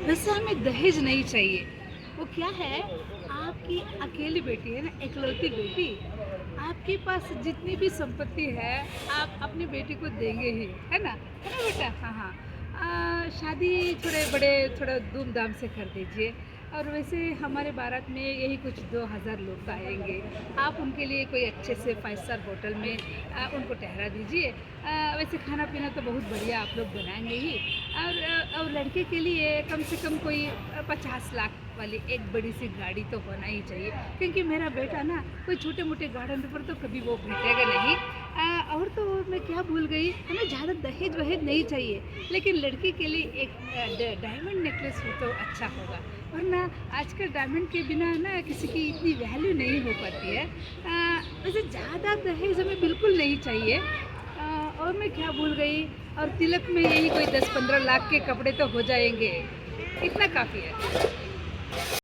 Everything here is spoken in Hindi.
वैसे हमें दहेज नहीं चाहिए। वो क्या है, आपकी अकेली बेटी है ना, इकलौती बेटी। आपके पास जितनी भी संपत्ति है, आप अपनी बेटी को देंगे ही, है ना बेटा? हाँ, हाँ। शादी थोड़े बड़े थोड़ा धूम-धाम से कर दीजिए। और वैसे हमारे बारात में यही कुछ 2000 लोग आएँगे। आप उनके लिए कोई अच्छे से 5 स्टार होटल में उनको ठहरा दीजिए। वैसे खाना-पीना तो बहुत बढ़िया आप लोग बनाएँगे ही। और लड़के के लिए कम से कम कोई 50 लाख वाली एक बड़ी-सी गाड़ी तो होना ही चाहिए, क्योंकि मेरा बेटा ना कोई छोटे-मोटे गार्डन पर तो कभी वो बैठेगा नहीं। और तो और मैं क्या भूल गई, हमें ज़्यादा दहेज-वहेज नहीं चाहिए, लेकिन लड़की के लिए एक डायमंड नेकलेस हो तो अच्छा होगा, वरना आजकल डायमंड के बिना ना किसी की इतनी वैल्यू नहीं हो पाती है। वैसे ज़्यादा दहेज हमें बिल्कुल नहीं चाहिए। और मैं क्या भूल गई, और तिलक में यही कोई 10-15 लाख के कपड़े तो हो जाएँगे, इतना काफ़ी है।